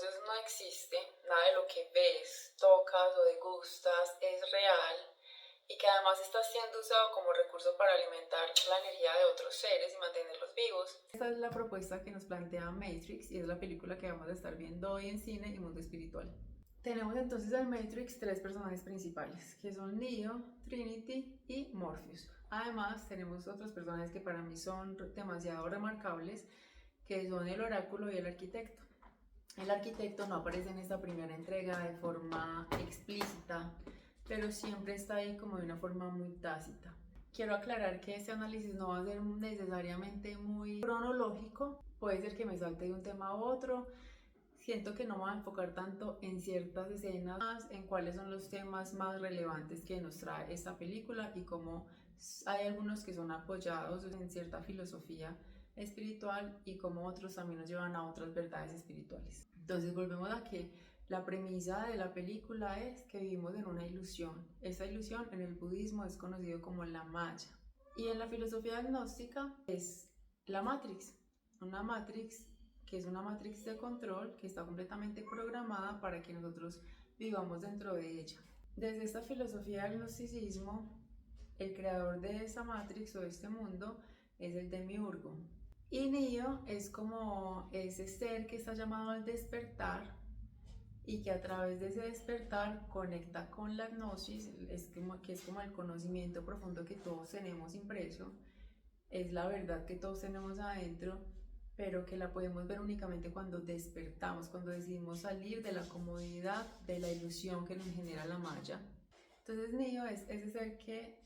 entonces no existe, nada de lo que ves, tocas o degustas es real y que además está siendo usado como recurso para alimentar la energía de otros seres y mantenerlos vivos. Esta es la propuesta que nos plantea Matrix y es la película que vamos a estar viendo hoy en Cine y Mundo Espiritual. Tenemos entonces en Matrix tres personajes principales, que son Neo, Trinity y Morpheus. Además, tenemos otros personajes que para mí son demasiado remarcables, que son el oráculo y el arquitecto. El arquitecto no aparece en esta primera entrega de forma explícita, pero siempre está ahí como de una forma muy tácita. Quiero aclarar que este análisis no va a ser necesariamente muy cronológico, puede ser que me salte de un tema a otro. Siento que no me voy a enfocar tanto en ciertas escenas, más en cuáles son los temas más relevantes que nos trae esta película y cómo hay algunos que son apoyados en cierta filosofía espiritual y cómo otros también nos llevan a otras verdades espirituales. Entonces volvemos a que la premisa de la película es que vivimos en una ilusión. Esta ilusión en el budismo es conocido como la Maya y en la filosofía gnóstica es la Matrix, una Matrix que es una matriz de control que está completamente programada para que nosotros vivamos dentro de ella. Desde esta filosofía del gnosticismo, el creador de esa matrix o de este mundo es el demiurgo. Y Neo es como ese ser que está llamado al despertar y que a través de ese despertar conecta con la gnosis, que es como el conocimiento profundo que todos tenemos impreso, es la verdad que todos tenemos adentro, pero que la podemos ver únicamente cuando despertamos, cuando decidimos salir de la comodidad, de la ilusión que nos genera la malla. Entonces Neo es ese ser que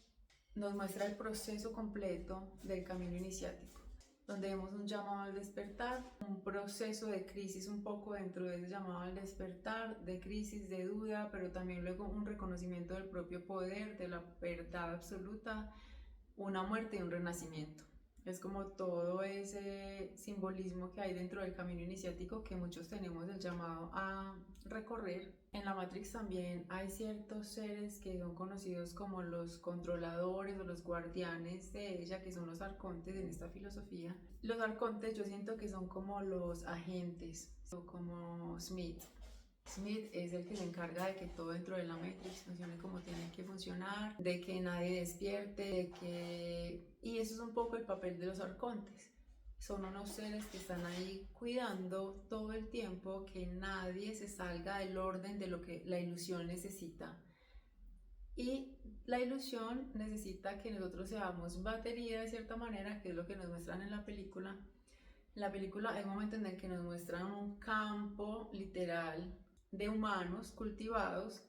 nos muestra el proceso completo del camino iniciático, donde vemos un llamado al despertar, un proceso de crisis un poco dentro de ese llamado al despertar, de crisis, de duda, pero también luego un reconocimiento del propio poder, de la verdad absoluta, una muerte y un renacimiento. Es como todo ese simbolismo que hay dentro del camino iniciático que muchos tenemos el llamado a recorrer. En la Matrix también hay ciertos seres que son conocidos como los controladores o los guardianes de ella, que son los arcontes en esta filosofía. Los arcontes yo siento que son como los agentes, o como Smith. Smith es el que se encarga de que todo dentro de la Matrix funcione como tiene que funcionar, de que nadie despierte, de que... Y eso es un poco el papel de los arcontes. Son unos seres que están ahí cuidando todo el tiempo que nadie se salga del orden de lo que la ilusión necesita. Y la ilusión necesita que nosotros seamos batería de cierta manera, que es lo que nos muestran en la película. En la película hay un momento en el que nos muestran un campo literal de humanos cultivados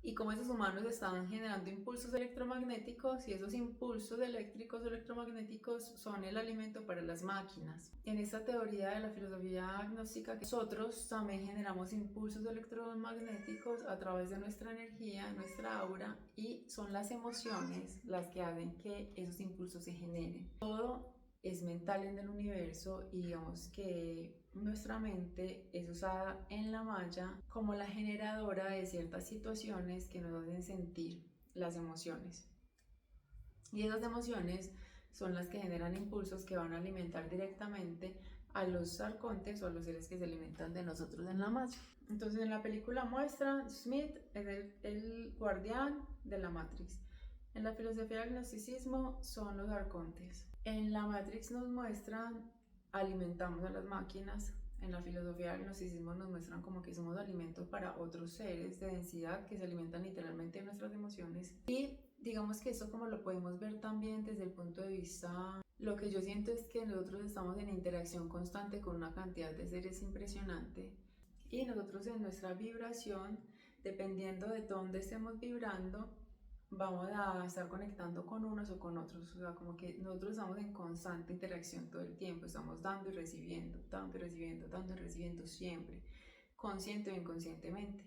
y cómo esos humanos estaban generando impulsos electromagnéticos y esos impulsos eléctricos electromagnéticos son el alimento para las máquinas. En esta teoría de la filosofía agnóstica, nosotros también generamos impulsos electromagnéticos a través de nuestra energía, nuestra aura, y son las emociones las que hacen que esos impulsos se generen. Todo es mental en el universo y digamos que nuestra mente es usada en la malla como la generadora de ciertas situaciones que nos hacen sentir las emociones. Y esas emociones son las que generan impulsos que van a alimentar directamente a los arcontes o a los seres que se alimentan de nosotros en la malla. Entonces en la película muestra Smith es el guardián de la Matrix. En la filosofía del gnosticismo son los arcontes. En la Matrix nos muestran alimentamos a las máquinas. En la filosofía del gnosticismo nos muestran como que somos alimento para otros seres de densidad que se alimentan literalmente de nuestras emociones. Y digamos que eso como lo podemos ver también desde el punto de vista, lo que yo siento es que nosotros estamos en interacción constante con una cantidad de seres impresionante y nosotros en nuestra vibración, dependiendo de dónde estemos vibrando, vamos a estar conectando con unos o con otros, o sea, como que nosotros estamos en constante interacción todo el tiempo, estamos dando y recibiendo, dando y recibiendo, dando y recibiendo siempre, consciente o inconscientemente.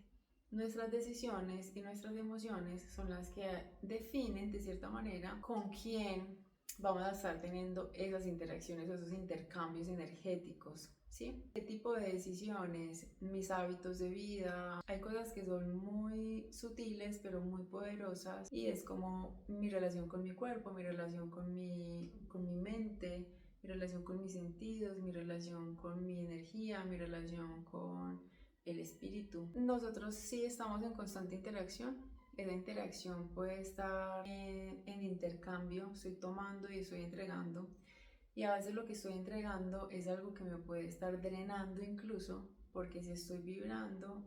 Nuestras decisiones y nuestras emociones son las que definen de cierta manera con quién vamos a estar teniendo esas interacciones o esos intercambios energéticos. ¿Sí? ¿Qué tipo de decisiones? Mis hábitos de vida. Hay cosas que son muy sutiles pero muy poderosas y es como mi relación con mi cuerpo, mi relación con mi mente, mi relación con mis sentidos, mi relación con mi energía energía, mi relación con el espíritu. Nosotros sí estamos en constante interacción. Esa interacción puede estar en intercambio, estoy tomando y estoy entregando. Y a veces lo que estoy entregando es algo que me puede estar drenando incluso, porque si estoy vibrando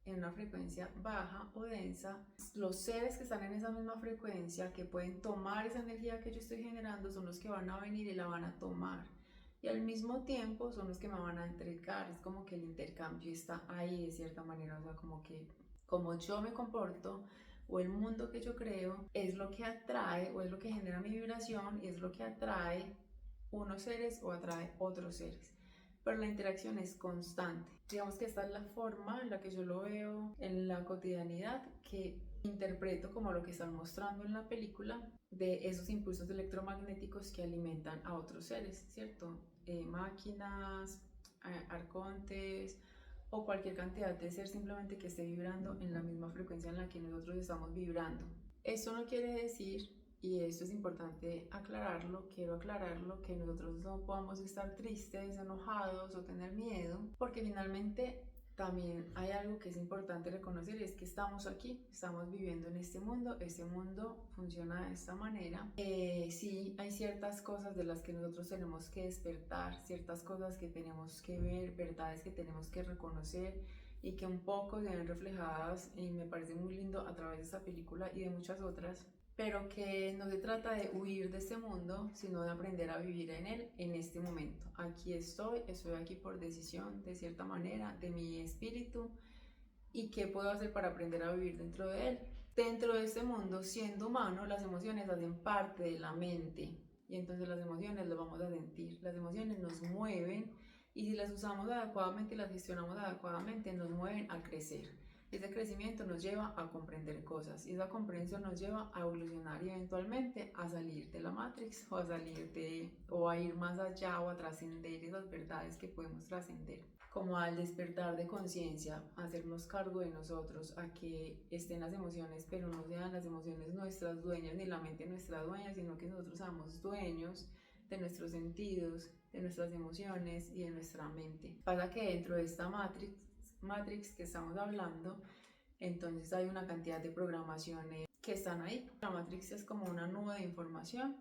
en una frecuencia baja o densa, los seres que están en esa misma frecuencia, que pueden tomar esa energía que yo estoy generando, son los que van a venir y la van a tomar. Y al mismo tiempo son los que me van a entregar. Es como que el intercambio está ahí de cierta manera, o sea, como que como yo me comporto o el mundo que yo creo es lo que atrae o es lo que genera mi vibración y es lo que atrae unos seres o atrae otros seres, pero la interacción es constante. Digamos que esta es la forma en la que yo lo veo en la cotidianidad, que interpreto como lo que están mostrando en la película de esos impulsos electromagnéticos que alimentan a otros seres, ¿cierto? Máquinas, arcontes o cualquier cantidad de ser simplemente que esté vibrando en la misma frecuencia en la que nosotros estamos vibrando. Esto no quiere decir, y esto es importante aclararlo, quiero aclararlo, que nosotros no podamos estar tristes, enojados o tener miedo, porque finalmente también hay algo que es importante reconocer, y es que estamos aquí, estamos viviendo en este mundo funciona de esta manera. Sí, hay ciertas cosas de las que nosotros tenemos que despertar, ciertas cosas que tenemos que ver, verdades que tenemos que reconocer y que un poco se ven reflejadas, y me parece muy lindo a través de esta película y de muchas otras, pero que no se trata de huir de este mundo, sino de aprender a vivir en él en este momento. Aquí estoy aquí por decisión, de cierta manera, de mi espíritu, y qué puedo hacer para aprender a vivir dentro de él. Dentro de este mundo, siendo humano, las emociones hacen parte de la mente, y entonces las emociones las vamos a sentir, las emociones nos mueven, y si las usamos adecuadamente y las gestionamos adecuadamente, nos mueven a crecer. Ese crecimiento nos lleva a comprender cosas y esa comprensión nos lleva a evolucionar y eventualmente a salir de la Matrix o a o a ir más allá o a trascender esas verdades que podemos trascender, como al despertar de conciencia, hacernos cargo de nosotros, a que estén las emociones, pero no sean las emociones nuestras dueñas ni la mente nuestra dueña, sino que nosotros seamos dueños de nuestros sentidos, de nuestras emociones y de nuestra mente. Pasa que dentro de esta Matrix que estamos hablando, entonces hay una cantidad de programaciones que están ahí. La Matrix es como una nube de información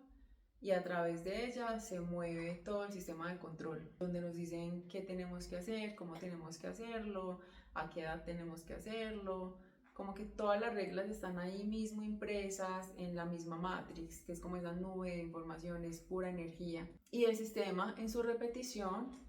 y a través de ella se mueve todo el sistema de control, donde nos dicen qué tenemos que hacer, cómo tenemos que hacerlo, a qué edad tenemos que hacerlo, como que todas las reglas están ahí mismo impresas en la misma Matrix, que es como esa nube de información, es pura energía. Y el sistema en su repetición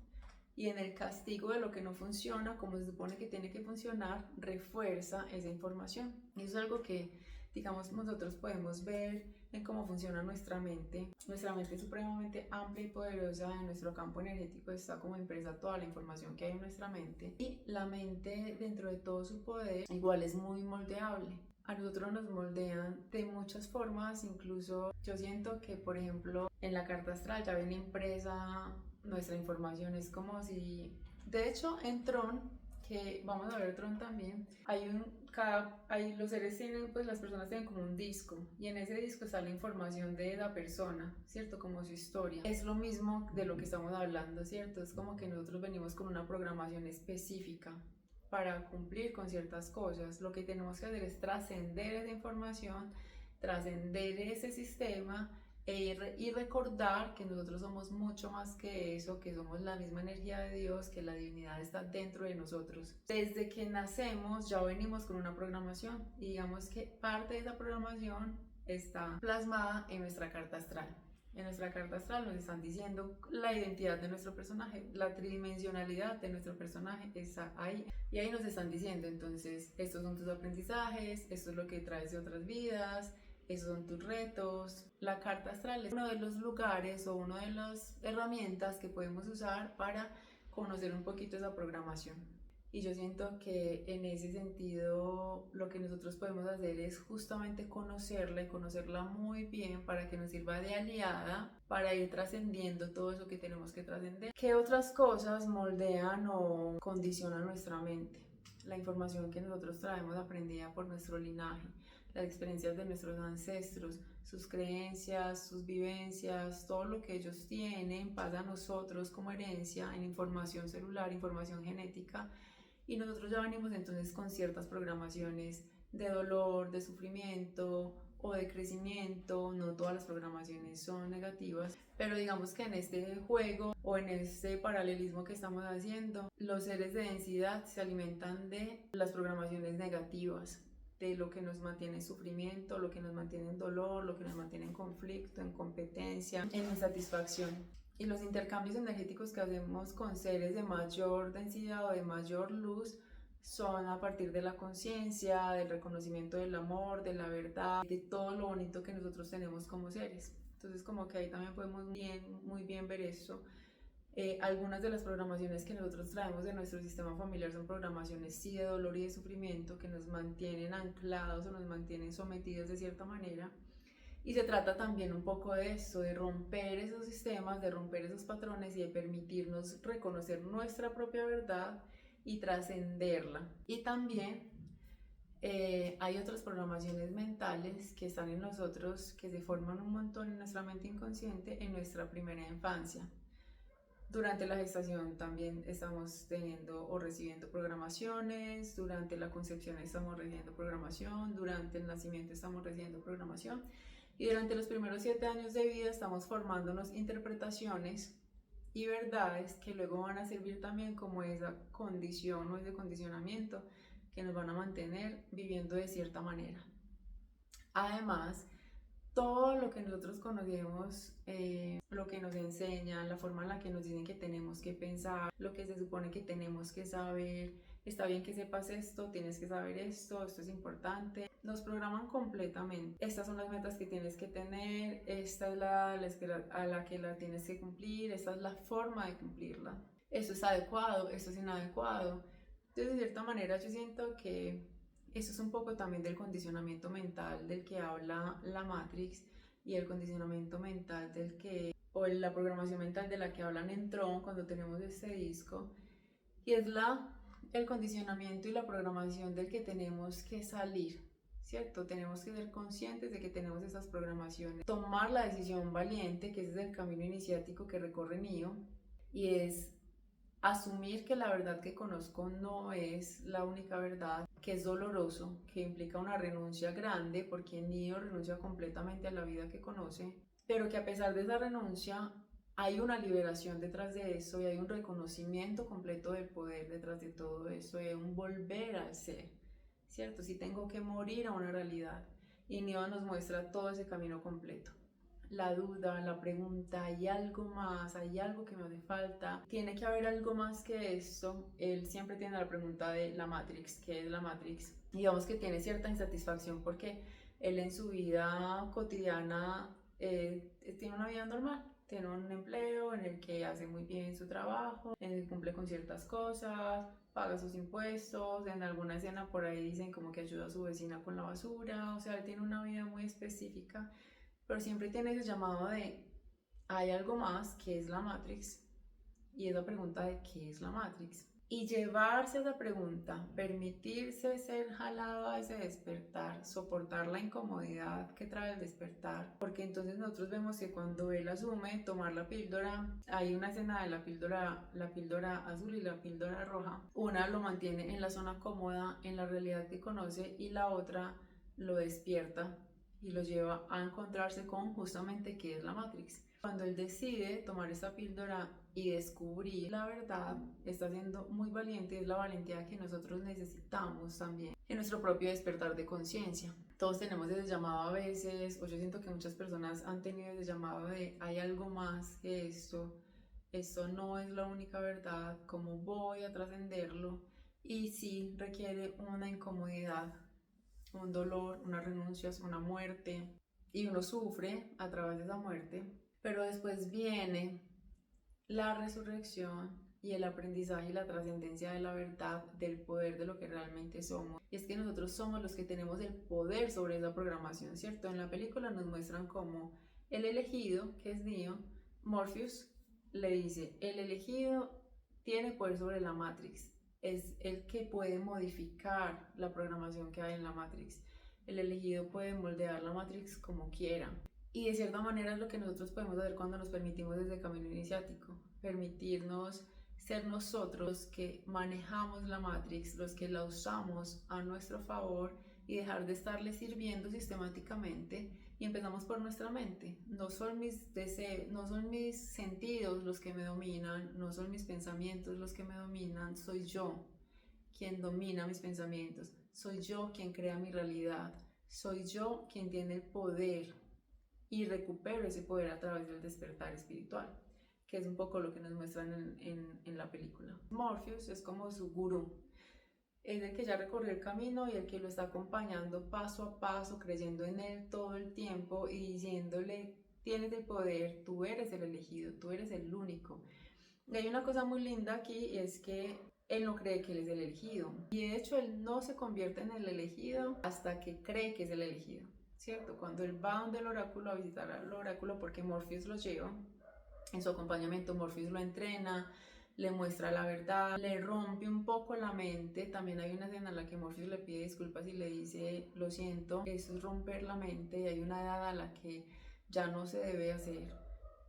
y en el castigo de lo que no funciona como se supone que tiene que funcionar, refuerza esa información. Y eso es algo que, digamos, nosotros podemos ver en cómo funciona nuestra mente. Nuestra mente es supremamente amplia y poderosa, en nuestro campo energético está como impresa toda la información que hay en nuestra mente, y la mente, dentro de todo su poder, igual es muy moldeable. A nosotros nos moldean de muchas formas, incluso yo siento que, por ejemplo, en la carta astral ya viene impresa nuestra información, es como si, de hecho, en Tron, que vamos a ver Tron también, los seres tienen, pues las personas tienen como un disco, y en ese disco está la información de la persona, ¿cierto? Como su historia. Es lo mismo de lo que estamos hablando, ¿cierto? Es como que nosotros venimos con una programación específica para cumplir con ciertas cosas. Lo que tenemos que hacer es trascender esa información, trascender ese sistema y recordar que nosotros somos mucho más que eso, que somos la misma energía de Dios, que la divinidad está dentro de nosotros. Desde que nacemos ya venimos con una programación, y digamos que parte de esa programación está plasmada en nuestra carta astral. En nuestra carta astral nos están diciendo la identidad de nuestro personaje, la tridimensionalidad de nuestro personaje está ahí. Y ahí nos están diciendo, entonces, estos son tus aprendizajes, esto es lo que traes de otras vidas, esos son tus retos. La carta astral es uno de los lugares o una de las herramientas que podemos usar para conocer un poquito esa programación. Y yo siento que en ese sentido lo que nosotros podemos hacer es justamente conocerla y conocerla muy bien para que nos sirva de aliada para ir trascendiendo todo eso que tenemos que trascender. ¿Qué otras cosas moldean o condicionan nuestra mente? La información que nosotros traemos aprendida por nuestro linaje, las experiencias de nuestros ancestros, sus creencias, sus vivencias, todo lo que ellos tienen pasa a nosotros como herencia en información celular, información genética, y nosotros ya venimos entonces con ciertas programaciones de dolor, de sufrimiento o de crecimiento. No todas las programaciones son negativas, pero digamos que en este juego o en este paralelismo que estamos haciendo, los seres de densidad se alimentan de las programaciones negativas, de lo que nos mantiene en sufrimiento, lo que nos mantiene en dolor, lo que nos mantiene en conflicto, en competencia, en insatisfacción. Y los intercambios energéticos que hacemos con seres de mayor densidad o de mayor luz son a partir de la conciencia, del reconocimiento del amor, de la verdad, de todo lo bonito que nosotros tenemos como seres. Entonces como que ahí también podemos muy bien ver eso. Algunas de las programaciones que nosotros traemos de nuestro sistema familiar son programaciones sí de dolor y de sufrimiento que nos mantienen anclados o nos mantienen sometidos de cierta manera. Y se trata también un poco de eso, de romper esos sistemas, de romper esos patrones y de permitirnos reconocer nuestra propia verdad y trascenderla. Y también hay otras programaciones mentales que están en nosotros, que se forman un montón en nuestra mente inconsciente en nuestra primera infancia. Durante la gestación también estamos teniendo o recibiendo programaciones, durante la concepción estamos recibiendo programación, durante el nacimiento estamos recibiendo programación y durante los primeros 7 años de vida estamos formándonos interpretaciones y verdades que luego van a servir también como esa condición o ese condicionamiento que nos van a mantener viviendo de cierta manera. Además, todo lo que nosotros conocemos, lo que nos enseñan, la forma en la que nos dicen que tenemos que pensar, lo que se supone que tenemos que saber, está bien que sepas esto, tienes que saber esto, esto es importante, nos programan completamente. Estas son las metas que tienes que tener, esta es a la que la tienes que cumplir, esta es la forma de cumplirla, esto es adecuado, esto es inadecuado. Entonces, de cierta manera, yo siento que eso es un poco también del condicionamiento mental del que habla la Matrix y el condicionamiento mental o la programación mental de la que hablan en Tron cuando tenemos este disco. Y es el condicionamiento y la programación del que tenemos que salir, ¿cierto? Tenemos que ser conscientes de que tenemos esas programaciones. Tomar la decisión valiente, que ese es el camino iniciático que recorre Neo, y es asumir que la verdad que conozco no es la única verdad, que es doloroso, que implica una renuncia grande, porque Neo renuncia completamente a la vida que conoce, pero que a pesar de esa renuncia hay una liberación detrás de eso y hay un reconocimiento completo del poder detrás de todo eso y un volver al ser, ¿cierto? Si tengo que morir a una realidad, y Neo nos muestra todo ese camino completo. La duda, la pregunta, ¿hay algo más? ¿Hay algo que me hace falta? Tiene que haber algo más que esto. Él siempre tiene la pregunta de la Matrix, ¿qué es la Matrix? Digamos que tiene cierta insatisfacción porque él en su vida cotidiana tiene una vida normal. Tiene un empleo en el que hace muy bien su trabajo, en el que cumple con ciertas cosas, paga sus impuestos, en alguna escena por ahí dicen como que ayuda a su vecina con la basura, o sea, él tiene una vida muy específica, pero siempre tiene ese llamado de hay algo más que es la Matrix, y es la pregunta de qué es la Matrix. Y llevarse a esa pregunta, permitirse ser jalado a ese despertar, soportar la incomodidad que trae el despertar, porque entonces nosotros vemos que cuando él asume tomar la píldora, hay una escena de la píldora azul y la píldora roja. Una lo mantiene en la zona cómoda, en la realidad que conoce, y la otra lo despierta y lo lleva a encontrarse con justamente qué es la Matrix. Cuando él decide tomar esta píldora y descubrir la verdad, está siendo muy valiente, es la valentía que nosotros necesitamos también en nuestro propio despertar de conciencia. Todos tenemos ese llamado a veces, o yo siento que muchas personas han tenido ese llamado de hay algo más que esto no es la única verdad, ¿cómo voy a trascenderlo? Y sí requiere una incomodidad, un dolor, unas renuncias, una muerte, y uno sufre a través de esa muerte, pero después viene la resurrección y el aprendizaje y la trascendencia de la verdad, del poder de lo que realmente somos. Y es que nosotros somos los que tenemos el poder sobre esa programación, ¿cierto? En la película nos muestran como el elegido, que es Neo, Morpheus, le dice, el elegido tiene poder sobre la Matrix, es el que puede modificar la programación que hay en la Matrix. el elegido puede moldear la Matrix como quiera. Y de cierta manera es lo que nosotros podemos hacer cuando nos permitimos desde Camino Iniciático, permitirnos ser nosotros los que manejamos la Matrix, los que la usamos a nuestro favor y dejar de estarle sirviendo sistemáticamente, y empezamos por nuestra mente. No son mis deseos, no son mis sentidos los que me dominan, no son mis pensamientos los que me dominan, soy yo quien domina mis pensamientos, soy yo quien crea mi realidad, soy yo quien tiene el poder y recupero ese poder a través del despertar espiritual, que es un poco lo que nos muestran en la película. Morpheus es como su gurú, es el que ya recorrió el camino y el que lo está acompañando paso a paso, creyendo en él todo el tiempo y diciéndole: tienes el poder, tú eres el elegido, tú eres el único. Y hay una cosa muy linda aquí, y es que él no cree que él es el elegido. Y de hecho él no se convierte en el elegido hasta que cree que es el elegido, ¿cierto? Cuando él va donde el oráculo a visitar al oráculo, porque Morpheus lo lleva en su acompañamiento, Morpheus lo entrena, le muestra la verdad, le rompe un poco la mente. También hay una escena en la que Morpheus le pide disculpas y le dice: lo siento, eso es romper la mente, y hay una edad a la que ya no se debe hacer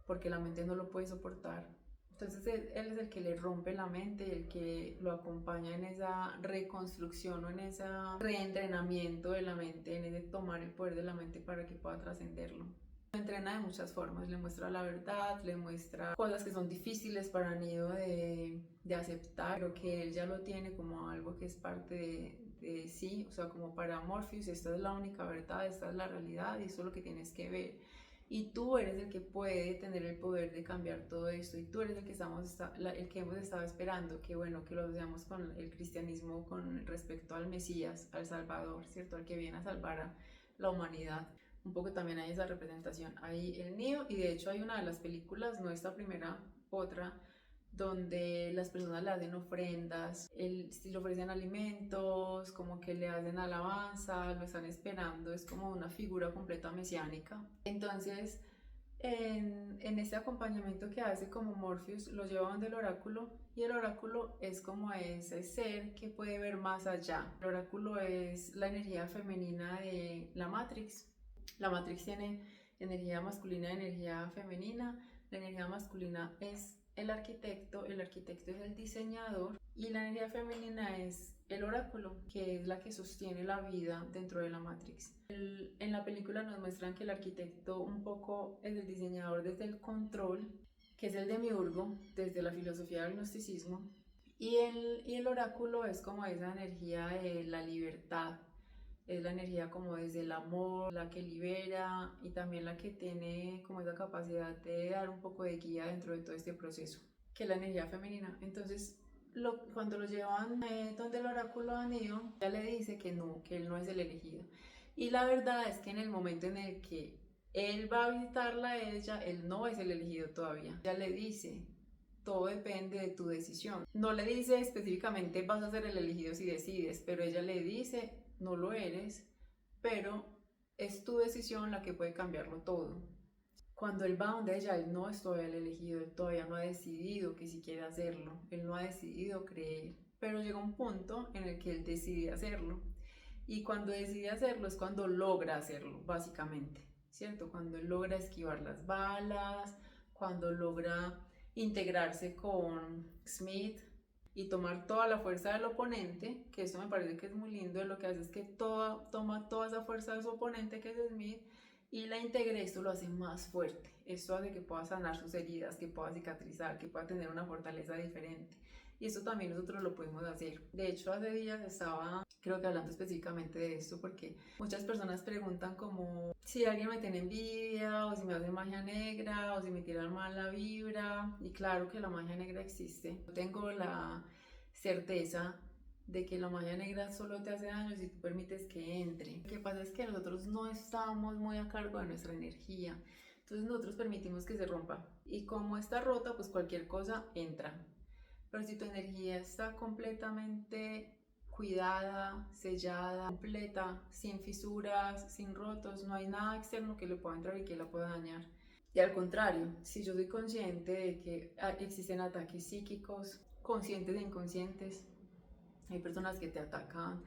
porque la mente no lo puede soportar. Entonces él es el que le rompe la mente y el que lo acompaña en esa reconstrucción o en ese reentrenamiento de la mente, en ese tomar el poder de la mente para que pueda trascenderlo. Lo entrena de muchas formas, le muestra la verdad, le muestra cosas que son difíciles para Neo de aceptar, pero que él ya lo tiene como algo que es parte de sí, o sea, como para Morpheus, esta es la única verdad, esta es la realidad y eso es lo que tienes que ver. Y tú eres el que puede tener el poder de cambiar todo esto, y tú eres el que, el que hemos estado esperando, que bueno, que lo veamos con el cristianismo con respecto al Mesías, al Salvador, ¿cierto? Al que viene a salvar a la humanidad. Un poco también hay esa representación. Hay el Neo, y de hecho hay una de las películas, no esta primera, otra, donde las personas le hacen ofrendas, le ofrecen alimentos, como que le hacen alabanza, lo están esperando, es como una figura completa mesiánica. Entonces, en este acompañamiento que hace como Morpheus, lo llevan del oráculo, y el oráculo es como ese ser que puede ver más allá. El oráculo es la energía femenina de la Matrix. La Matrix tiene energía masculina y energía femenina. La energía masculina es el arquitecto es el diseñador, y la energía femenina es el oráculo, que es la que sostiene la vida dentro de la Matrix. En la película nos muestran que el arquitecto un poco es el diseñador desde el control, que es el demiurgo, desde la filosofía del gnosticismo, y el oráculo es como esa energía de la libertad, es la energía como desde el amor, la que libera y también la que tiene como esa capacidad de dar un poco de guía dentro de todo este proceso, que es la energía femenina. Entonces, cuando lo llevan donde el oráculo a Neo, ella le dice que no, que él no es el elegido. Y la verdad es que en el momento en el que él va a visitarla a ella, él no es el elegido todavía. Ella le dice: todo depende de tu decisión. No le dice específicamente vas a ser el elegido si decides, pero ella le dice: no lo eres, pero es tu decisión la que puede cambiarlo todo. Cuando él va donde ella, él no es todavía el elegido, él todavía no ha decidido que si quiere hacerlo, él no ha decidido creer, pero llega un punto en el que él decide hacerlo. Y cuando decide hacerlo es cuando logra hacerlo, básicamente, ¿cierto? Cuando él logra esquivar las balas, cuando logra integrarse con Smith y tomar toda la fuerza del oponente, que eso me parece que es muy lindo. Lo que hace es que toma toda esa fuerza de su oponente, que es Smith, y la integra. Esto lo hace más fuerte, esto hace que pueda sanar sus heridas, que pueda cicatrizar, que pueda tener una fortaleza diferente. Y eso también nosotros lo podemos hacer. De hecho, hace días estaba, creo que hablando específicamente de esto, porque muchas personas preguntan como si alguien me tiene envidia, o si me hace magia negra, o si me tiran mala vibra. Y claro que la magia negra existe. Yo tengo la certeza de que la magia negra solo te hace daño si tú permites que entre. Lo que pasa es que nosotros no estamos muy a cargo de nuestra energía, entonces nosotros permitimos que se rompa, y como está rota, pues cualquier cosa entra. Pero si tu energía está completamente cuidada, sellada, completa, sin fisuras, sin rotos, no hay nada externo que le pueda entrar y que la pueda dañar. Y al contrario, si yo soy consciente de que existen ataques psíquicos, conscientes e inconscientes, hay personas que te atacan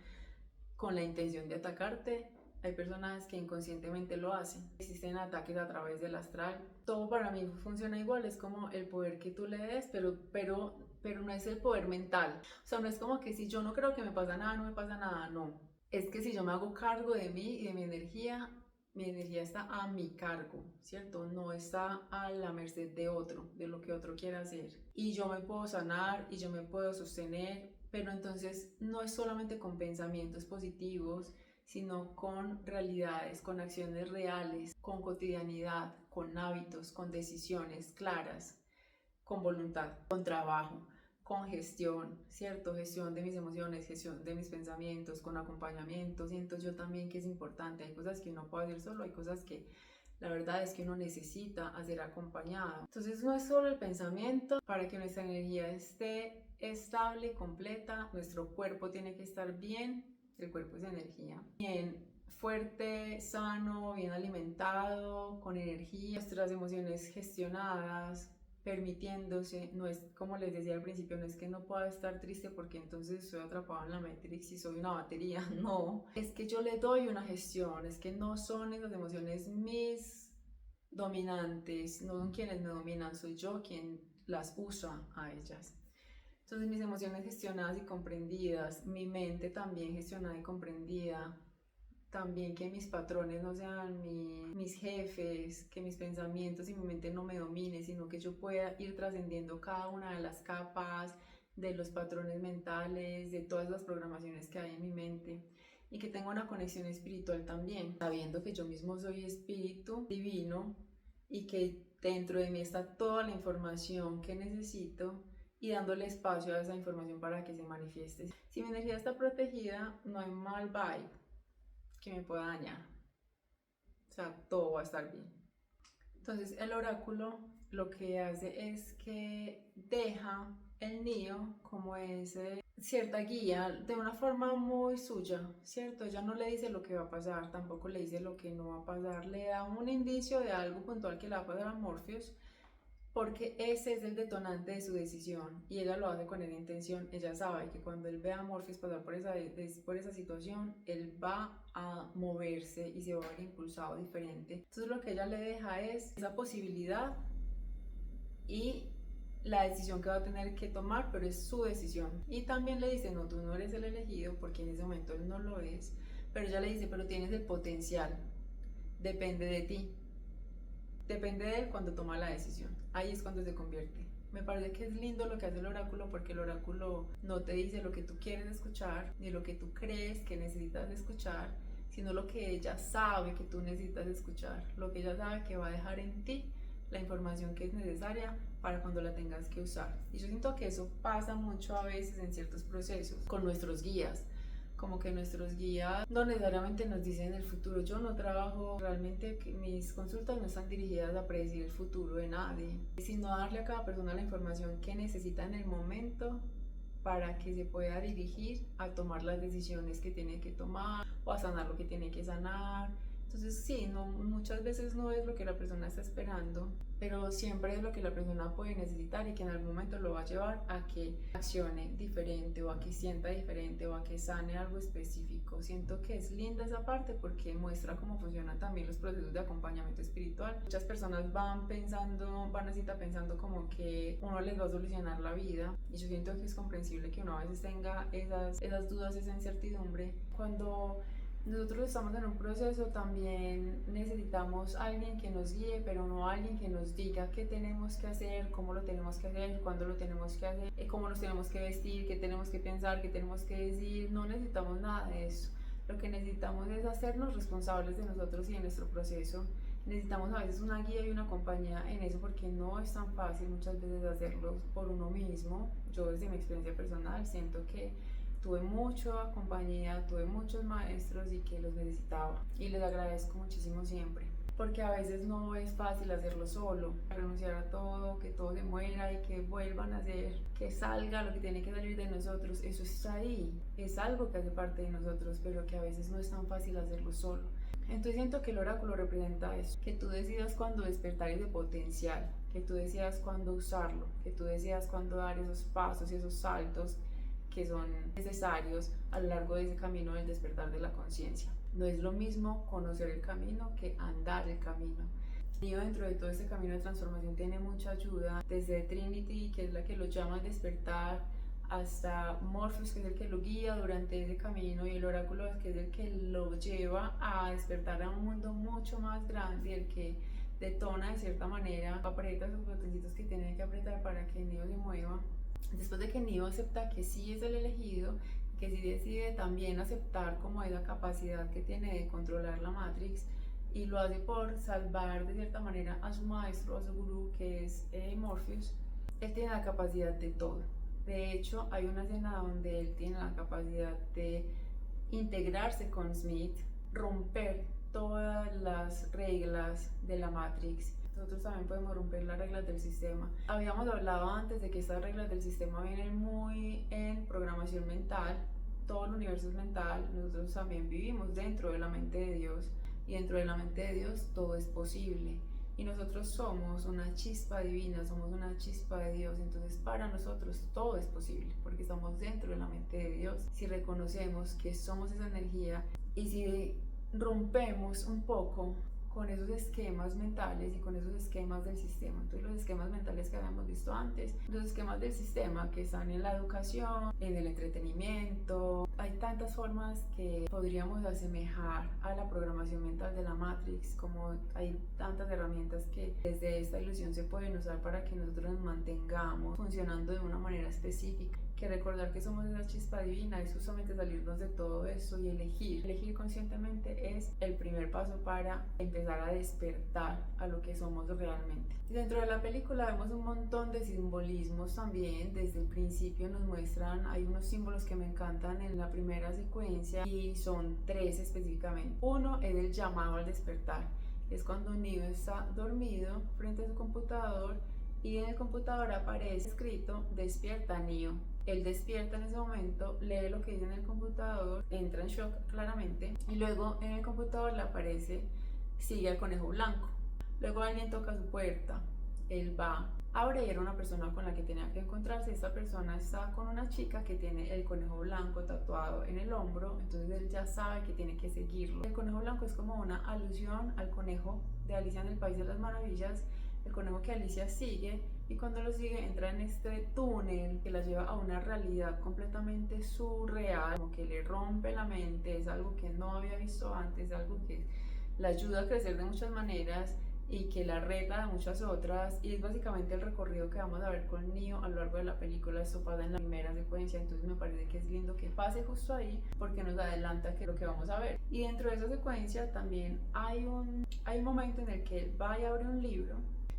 con la intención de atacarte, hay personas que inconscientemente lo hacen. Existen ataques a través del astral. Todo para mí funciona igual, es como el poder que tú le des, pero no es el poder mental. O sea, no es como que si yo no creo que me pasa nada, no me pasa nada, no. Es que si yo me hago cargo de mí y de mi energía está a mi cargo, ¿cierto? No está a la merced de otro, de lo que otro quiera hacer. Y yo me puedo sanar y yo me puedo sostener, pero entonces no es solamente con pensamientos positivos, sino con realidades, con acciones reales, con cotidianidad, con hábitos, con decisiones claras, con voluntad, con trabajo, con gestión, ¿cierto? Gestión de mis emociones, gestión de mis pensamientos, con acompañamiento. Siento yo también que es importante. Hay cosas que uno puede hacer solo, hay cosas que la verdad es que uno necesita hacer acompañado. Entonces no es solo el pensamiento. Para que nuestra energía esté estable, completa, nuestro cuerpo tiene que estar bien. El cuerpo es energía. Bien fuerte, sano, bien alimentado, con energía, nuestras emociones gestionadas, permitiéndose. No es como les decía al principio, no es que no pueda estar triste porque entonces estoy atrapado en la Matrix y soy una batería, no, es que yo le doy una gestión, es que no son esas emociones mis dominantes, no son quienes me dominan, soy yo quien las usa a ellas. Entonces mis emociones gestionadas y comprendidas, mi mente también gestionada y comprendida, también que mis patrones no sean mis jefes, que mis pensamientos y mi mente no me domine, sino que yo pueda ir trascendiendo cada una de las capas de los patrones mentales, de todas las programaciones que hay en mi mente, y que tenga una conexión espiritual también, sabiendo que yo mismo soy espíritu divino y que dentro de mí está toda la información que necesito y dándole espacio a esa información para que se manifieste. Si mi energía está protegida, no hay mal vibe que me pueda dañar. O sea, todo va a estar bien. Entonces el oráculo lo que hace es que deja el nido como ese cierta guía de una forma muy suya, ¿cierto? Ella no le dice lo que va a pasar, tampoco le dice lo que no va a pasar, le da un indicio de algo puntual que le va a pasar a Morpheus, porque ese es el detonante de su decisión y ella lo hace con esa intención. Ella sabe que cuando él ve a Morpheus pasar por esa situación, él va a moverse y se va a ver impulsado diferente. Entonces lo que ella le deja es esa posibilidad y la decisión que va a tener que tomar, pero es su decisión. Y también le dice, no, tú no eres el elegido, porque en ese momento él no lo es, pero ella le dice, pero tienes el potencial, depende de ti. Depende de él cuando toma la decisión. Ahí es cuando se convierte. Me parece que es lindo lo que hace el oráculo, porque el oráculo no te dice lo que tú quieres escuchar, ni lo que tú crees que necesitas escuchar, sino lo que ella sabe que tú necesitas escuchar, lo que ella sabe que va a dejar en ti la información que es necesaria para cuando la tengas que usar. Y yo siento que eso pasa mucho a veces en ciertos procesos con nuestros guías, como que nuestros guías no necesariamente nos dicen el futuro. Yo no trabajo, realmente mis consultas no están dirigidas a predecir el futuro de nadie, sino a darle a cada persona la información que necesita en el momento para que se pueda dirigir a tomar las decisiones que tiene que tomar o a sanar lo que tiene que sanar. Entonces sí, no, muchas veces no es lo que la persona está esperando, pero siempre es lo que la persona puede necesitar y que en algún momento lo va a llevar a que accione diferente o a que sienta diferente o a que sane algo específico. Siento que es linda esa parte porque muestra cómo funcionan también los procesos de acompañamiento espiritual. Muchas personas van a cita pensando como que uno les va a solucionar la vida, y yo siento que es comprensible que uno a veces tenga esas dudas, esa incertidumbre. Cuando nosotros estamos en un proceso, también necesitamos a alguien que nos guíe, pero no alguien que nos diga qué tenemos que hacer, cómo lo tenemos que hacer, cuándo lo tenemos que hacer, cómo nos tenemos que vestir, qué tenemos que pensar, qué tenemos que decir. No necesitamos nada de eso. Lo que necesitamos es hacernos responsables de nosotros y de nuestro proceso. Necesitamos a veces una guía y una compañía en eso, porque no es tan fácil muchas veces hacerlo por uno mismo. Yo desde mi experiencia personal siento que tuve mucha compañía, tuve muchos maestros y que los necesitaba, y les agradezco muchísimo siempre, porque a veces no es fácil hacerlo solo, renunciar a todo, que todo se muera y que vuelvan a hacer, que salga lo que tiene que salir de nosotros. Eso está ahí, es algo que hace parte de nosotros, pero que a veces no es tan fácil hacerlo solo. Entonces siento que el oráculo representa eso, que tú decidas cuándo despertar ese potencial, que tú decidas cuándo usarlo, que tú decidas cuándo dar esos pasos y esos saltos que son necesarios a lo largo de ese camino del despertar de la conciencia. No es lo mismo conocer el camino que andar el camino. Neo dentro de todo este camino de transformación tiene mucha ayuda, desde Trinity, que es la que lo llama al despertar, hasta Morpheus, que es el que lo guía durante ese camino, y el oráculo, que es el que lo lleva a despertar a un mundo mucho más grande, el que detona de cierta manera, aprieta esos botoncitos que tiene que apretar para que Neo se mueva. Después de que Neo acepta que sí es el elegido, que sí decide también aceptar como esa capacidad que tiene de controlar la Matrix, y lo hace por salvar de cierta manera a su maestro, a su gurú, que es Morpheus. Él tiene la capacidad de todo. De hecho, hay una escena donde él tiene la capacidad de integrarse con Smith, romper todas las reglas de la Matrix. Nosotros también podemos romper las reglas del sistema. Habíamos hablado antes de que estas reglas del sistema vienen muy en programación mental. Todo el universo es mental. Nosotros también vivimos dentro de la mente de Dios, y dentro de la mente de Dios todo es posible. Y nosotros somos una chispa divina, somos una chispa de Dios. Entonces para nosotros todo es posible, porque estamos dentro de la mente de Dios. Si reconocemos que somos esa energía, y si rompemos un poco con esos esquemas mentales y con esos esquemas del sistema. Entonces los esquemas mentales que habíamos visto antes, los esquemas del sistema que están en la educación, en el entretenimiento, hay tantas formas que podríamos asemejar a la programación mental de la Matrix, como hay tantas herramientas que desde esta ilusión se pueden usar para que nosotros nos mantengamos funcionando de una manera específica. Que recordar que somos esa chispa divina es justamente salirnos de todo eso y elegir conscientemente es el primer paso para empezar a despertar a lo que somos realmente. Y dentro de la película vemos un montón de simbolismos también. Desde el principio nos muestran, hay unos símbolos que me encantan en la primera secuencia, y son 3 específicamente. Uno es el llamado al despertar, es cuando Neo está dormido frente a su computador, y en el computador aparece escrito despierta Neo. Él despierta en ese momento, lee lo que dice en el computador, entra en shock claramente, y luego en el computador le aparece sigue al conejo blanco. Luego alguien toca su puerta, él va, abre y era una persona con la que tenía que encontrarse. Esta persona está con una chica que tiene el conejo blanco tatuado en el hombro, entonces él ya sabe que tiene que seguirlo. El conejo blanco es como una alusión al conejo de Alicia en el País de las Maravillas, el conejo que Alicia sigue, y cuando lo sigue entra en este túnel que la lleva a una realidad completamente surreal, como que le rompe la mente, es algo que no había visto antes, algo que la ayuda a crecer de muchas maneras y que la reta de muchas otras, y es básicamente el recorrido que vamos a ver con Neo a lo largo de la película. Esto pasa en la primera secuencia, entonces me parece que es lindo que pase justo ahí porque nos adelanta que es lo que vamos a ver. Y dentro de esa secuencia también hay un momento en el que él va y abre un libro.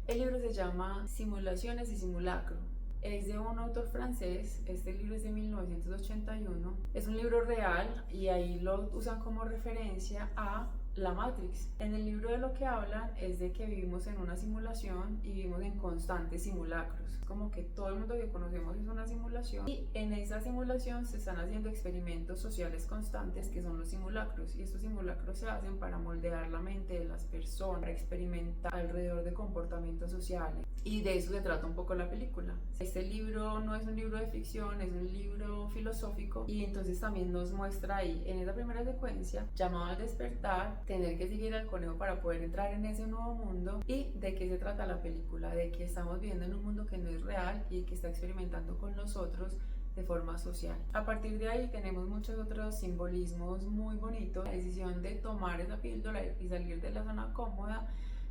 El libro se llama Simulaciones y Simulacro. Es de un autor francés, este libro es de 1981, es un libro real y ahí lo usan como referencia a la Matrix. En el libro de lo que hablan es de que vivimos en una simulación y vivimos en constantes simulacros, como que todo el mundo que conocemos es una simulación, y en esa simulación se están haciendo experimentos sociales constantes que son los simulacros, y estos simulacros se hacen para moldear la mente de las personas, para experimentar alrededor de comportamientos sociales, y de eso se trata un poco la película. Este libro no es un libro de ficción, es un libro filosófico, y entonces también nos muestra ahí en esa primera secuencia, llamado al despertar, tener que seguir al conejo para poder entrar en ese nuevo mundo. Y de qué se trata la película, de que estamos viviendo en un mundo que no es real y que está experimentando con nosotros de forma social. A partir de ahí tenemos muchos otros simbolismos muy bonitos. La decisión de tomar esa píldora y salir de la zona cómoda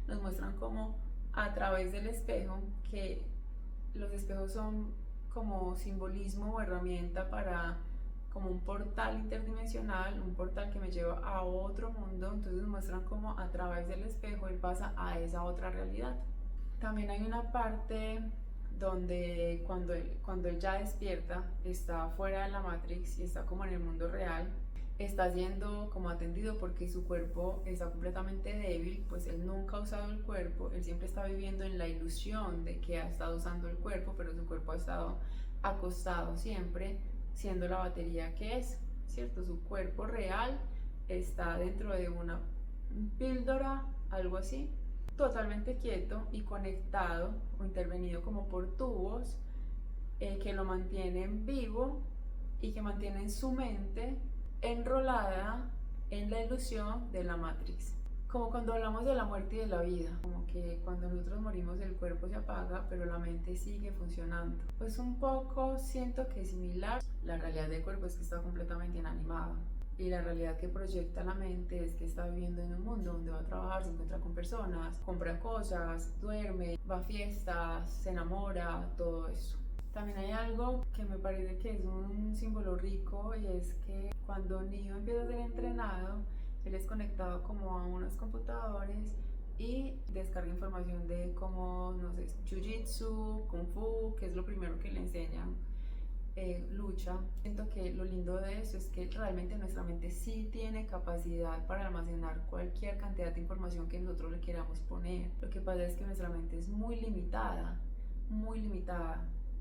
nos muestran cómo a través del espejo, que los espejos son como simbolismo o herramienta para como un portal interdimensional, un portal que me lleva a otro mundo. Entonces nos muestran cómo a través del espejo él pasa a esa otra realidad. También hay una parte donde cuando él ya despierta, está fuera de la Matrix y está como en el mundo real, está siendo como atendido porque su cuerpo está completamente débil, pues él nunca ha usado el cuerpo, él siempre está viviendo en la ilusión de que ha estado usando el cuerpo, pero su cuerpo ha estado acostado siempre, siendo la batería que es, ¿cierto? Su cuerpo real está dentro de una píldora, algo así, totalmente quieto y conectado o intervenido como por tubos que lo mantienen vivo y que mantienen su mente enrolada en la ilusión de la Matrix. Como cuando hablamos de la muerte y de la vida, como que cuando nosotros morimos el cuerpo se apaga, pero la mente sigue funcionando. Pues un poco siento que es similar. La realidad del cuerpo es que está completamente inanimada. Y la realidad que proyecta la mente es que está viviendo en un mundo donde va a trabajar, se encuentra con personas, compra cosas, duerme, va a fiestas, se enamora, todo eso. También hay algo que me parece que es un símbolo rico, y es que cuando Neo empieza a ser entrenado, él es conectado como a unos computadores y descarga información de como, no sé, jiu-jitsu, kung fu, que es lo primero que le enseñan, lucha. Siento que lo lindo de eso es que realmente nuestra mente sí tiene capacidad para almacenar cualquier cantidad de información que nosotros le queramos poner. Lo que pasa es que nuestra mente es muy limitada,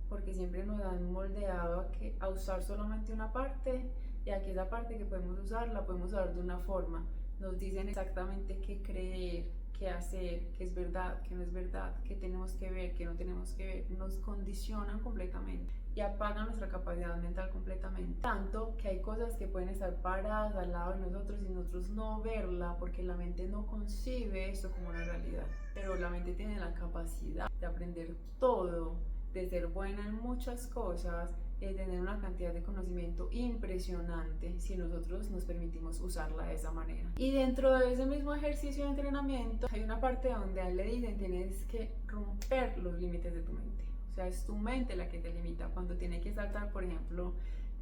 porque siempre nos han moldeado a usar solamente una parte, y aquí esa parte que podemos usar la podemos usar de una forma. Nos dicen exactamente qué creer, qué hacer, qué es verdad, qué no es verdad, qué tenemos que ver, qué no tenemos que ver. Nos condicionan completamente y apagan nuestra capacidad mental completamente. Tanto que hay cosas que pueden estar paradas al lado de nosotros y nosotros no verla porque la mente no concibe esto como una realidad. Pero la mente tiene la capacidad de aprender todo, de ser buena en muchas cosas, de tener una cantidad de conocimiento impresionante si nosotros nos permitimos usarla de esa manera. Y dentro de ese mismo ejercicio de entrenamiento hay una parte donde a él le dicen: tienes que romper los límites de tu mente. O sea, es tu mente la que te limita cuando tiene que saltar, por ejemplo,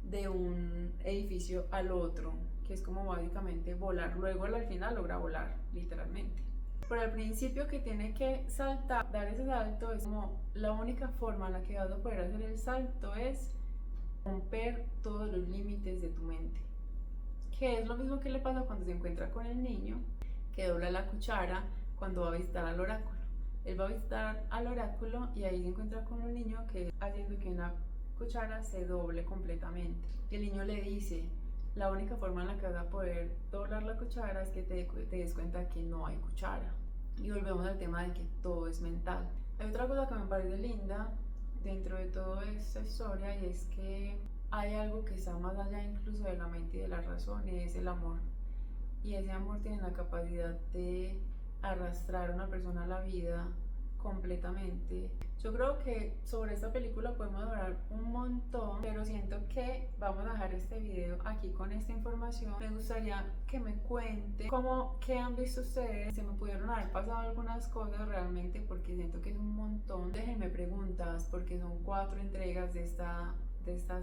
de un edificio al otro, que es como básicamente volar. Luego al final logra volar, literalmente. Pero al principio que tiene que saltar, dar ese salto, es como la única forma en la que vas a poder hacer el salto es romper todos los límites de tu mente. Que es lo mismo que le pasa cuando se encuentra con el niño que dobla la cuchara cuando va a visitar al oráculo. Él va a visitar al oráculo y ahí se encuentra con un niño que haciendo que una cuchara se doble completamente. Y el niño le dice: la única forma en la que vas a poder doblar la cuchara es que te des cuenta que no hay cuchara. Y volvemos al tema de que todo es mental. Hay otra cosa que me parece linda dentro de toda esta historia, y es que hay algo que está más allá incluso de la mente y de la razón, y es el amor. Y ese amor tiene la capacidad de arrastrar a una persona a la vida completamente. Yo creo que sobre esta película podemos hablar un montón, pero siento que vamos a dejar este video aquí con esta información. Me gustaría que me cuenten qué han visto ustedes. Se me pudieron haber pasado algunas cosas realmente, porque siento que es un montón. Déjenme preguntas, porque son 4 entregas de esta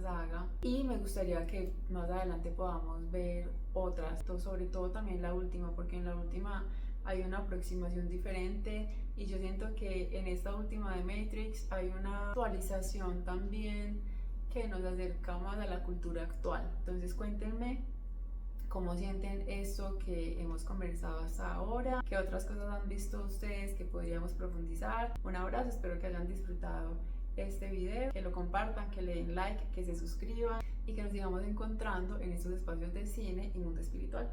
saga, y me gustaría que más adelante podamos ver otras, sobre todo también la última, porque en la última hay una aproximación diferente, y yo siento que en esta última de Matrix hay una actualización también que nos acerca más a la cultura actual. Entonces cuéntenme cómo sienten esto que hemos conversado hasta ahora, qué otras cosas han visto ustedes que podríamos profundizar. Un abrazo, espero que hayan disfrutado este video, que lo compartan, que le den like, que se suscriban y que nos sigamos encontrando en estos espacios de cine y mundo espiritual.